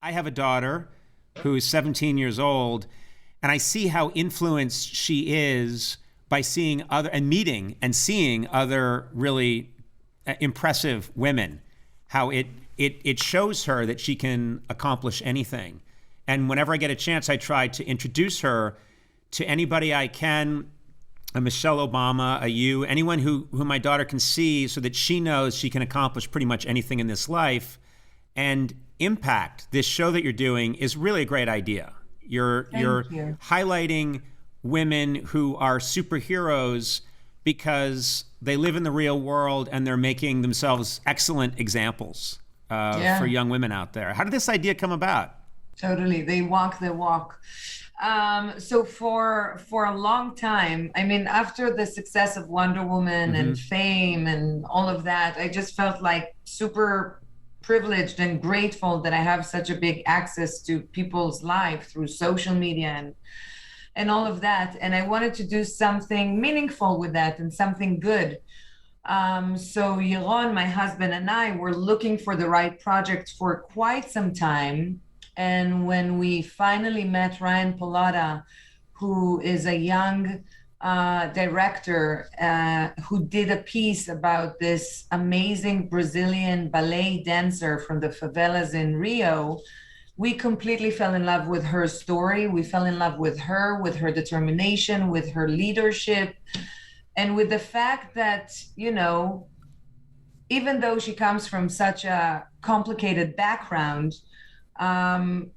I have a daughter who's 17 years old, and I see how influenced she is by seeing other and meeting and seeing other really impressive women. How it shows her that she can accomplish anything. And whenever I get a chance, I try to introduce her to anybody I can, a Michelle Obama, a you, anyone who my daughter can see, so that she knows she can accomplish pretty much anything in this life. And Impact, this show that you're doing, is really a great idea. You're highlighting women who are superheroes because they live in the real world and they're making themselves excellent examples for young women out there. How did this idea come about? Totally. They walk the walk. So for a long time, I mean, after the success of Wonder Woman and fame and all of that, I just felt like super privileged and grateful that I have such a big access to people's life through social media and all of that. And I wanted to do something meaningful with that and something good. So Yaron, my husband, and I were looking for the right project for quite some time. And when we finally met Ryan Pallotta, who is a young director who did a piece about this amazing Brazilian ballet dancer from the favelas in Rio, we completely fell in love with her story. We fell in love with her determination, with her leadership, and with the fact that, you know, even though she comes from such a complicated background,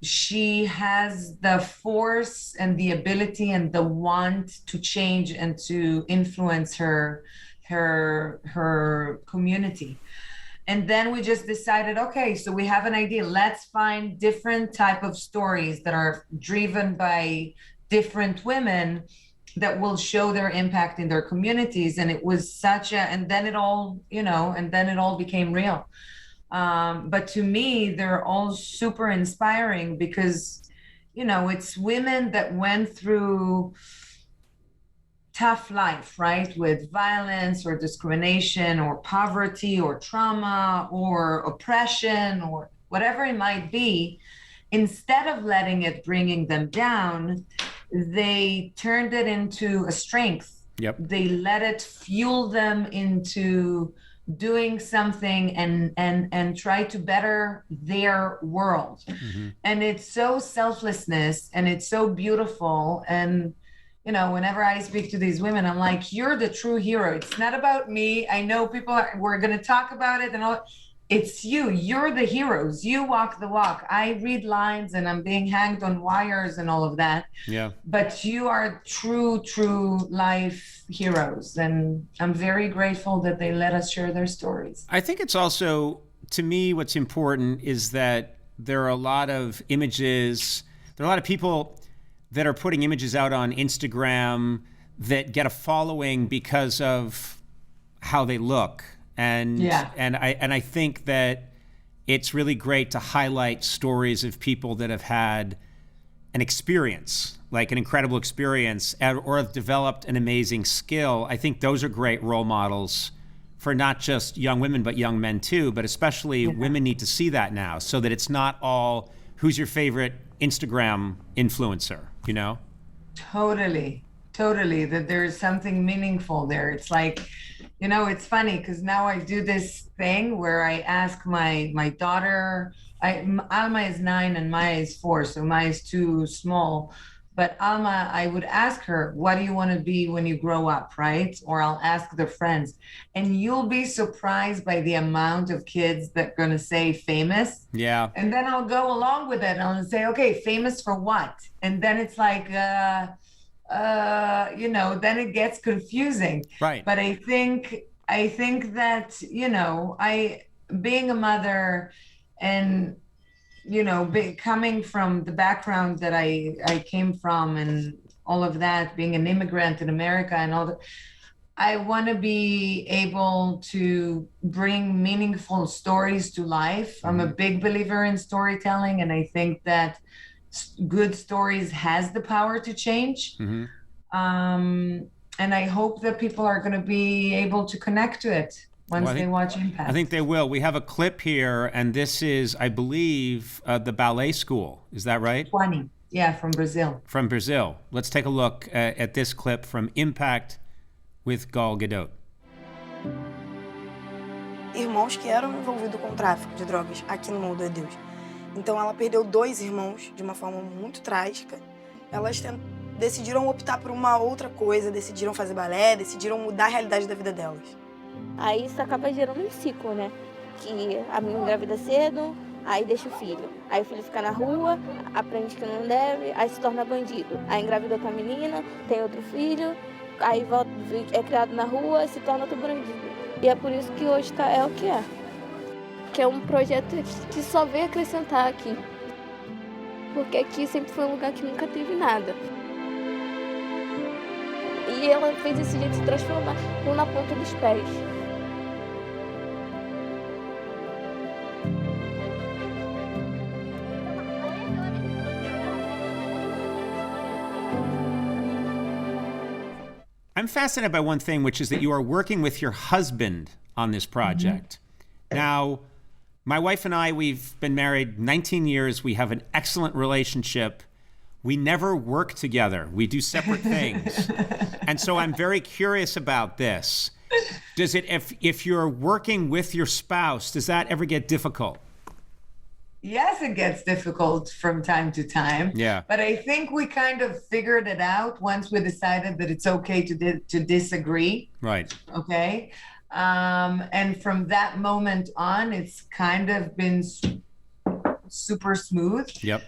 she has the force and the ability and the want to change and to influence her community. And then we just decided, okay, so we have an idea. Let's find different type of stories that are driven by different women that will show their impact in their communities. And it was and then it all, and then it all became real. But to me, they're all super inspiring because, it's women that went through tough life, right? With violence or discrimination or poverty or trauma or oppression or whatever it might be. Instead of letting it bringing them down, they turned it into a strength. Yep. They let it fuel them into doing something and try to better their world. And it's so selflessness and it's so beautiful. And whenever I speak to these women, I'm like, you're the true hero. It's not about me. I know we're going to talk about it and all. It's you. You're the heroes. You walk the walk. I read lines and I'm being hanged on wires and all of that. Yeah. But you are true life heroes. And I'm very grateful that they let us share their stories. I think it's also, to me, what's important is that there are a lot of images, there are a lot of people that are putting images out on Instagram that get a following because of how they look. And I think that it's really great to highlight stories of people that have had an experience, like an incredible experience, or have developed an amazing skill. I think those are great role models for not just young women, but young men too. But especially women need to see that now, so that it's not all who's your favorite Instagram influencer, Totally, that there's something meaningful there. It's like, it's funny because now I do this thing where I ask my daughter, Alma is 9 and Maya is 4, so Maya is too small. But Alma, I would ask her, what do you want to be when you grow up, right? Or I'll ask their friends. And you'll be surprised by the amount of kids that are going to say famous. Yeah. And then I'll go along with it. I'll say, okay, famous for what? And then it's like, then it gets confusing. Right. But I think that, being a mother and, coming from the background that I came from and all of that, being an immigrant in America and all that, I want to be able to bring meaningful stories to life. I'm a big believer in storytelling, and I think that good stories has the power to change. And I hope that people are going to be able to connect to it. once they watch Impact. I think they will. We have a clip here, and this is, I believe, the ballet school. Is that right? 20. Yeah, from Brazil. From Brazil. Let's take a look at this clip from Impact with Gal Gadot. Irmãos que eram envolvidos com o tráfico de drogas aqui no Mundo de Deus. Então ela perdeu 2 irmãos de uma forma muito trágica. Elas decidiram optar por uma outra coisa, decidiram fazer balé, decidiram mudar a realidade da vida delas. Aí isso acaba gerando um ciclo, né? Que a menina engravida cedo, aí deixa o filho. Aí o filho fica na rua, aprende que não deve, aí se torna bandido. Aí engravida outra menina, tem outro filho, aí volta, é criado na rua e se torna outro bandido. E é por isso que hoje é o que é. Que é um projeto que só veio acrescentar aqui. Porque aqui sempre foi um lugar que nunca teve nada. E ela fez esse jeito se transformar na ponta dos pés. I'm fascinated by one thing, which is that you are working with your husband on this project. Mm-hmm. Now, my wife and I, we've been married 19 years. We have an excellent relationship. We never work together. We do separate things. And so I'm very curious about this. Does it, if you're working with your spouse, does that ever get difficult? Yes, it gets difficult from time to time. Yeah. But I think we kind of figured it out once we decided that it's okay to disagree. Right. Okay. And from that moment on, it's kind of been super smooth. Yep.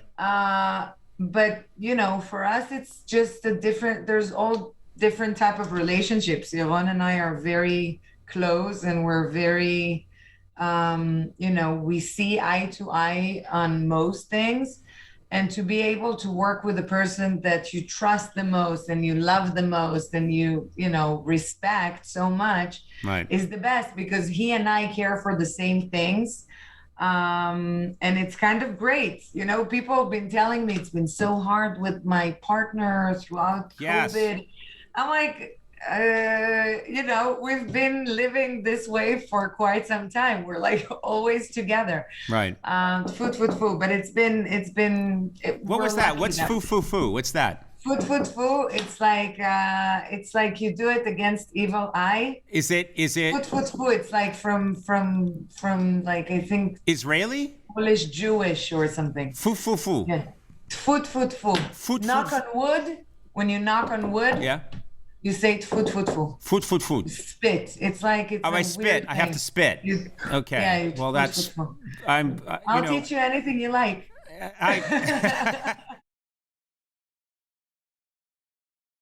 But, you know, for us, it's just there's all different type of relationships. Yvonne and I are very close, and we're very, you know, we see eye to eye on most things. And to be able to work with a person that you trust the most and you love the most and you know, respect so much, right, is the best, because he and I care for the same things. And it's kind of great. You know, people have been telling me it's been so hard with my partner throughout COVID. I'm like, you know, we've been living this way for quite some time. We're like always together. Right. Food. But it's been. What was that? What's foo? What's that? Food. It's like you do it against evil eye. Is it? Food. It's like from like, I think, Israeli? Polish, Jewish or something. Foo. Yeah. Food. Knock on wood. When you knock on wood. Yeah. You say food. Food. Spit. It's like it's. Oh, I spit. I have to spit. Okay. Yeah, well, that's. food. I'll teach you anything you like.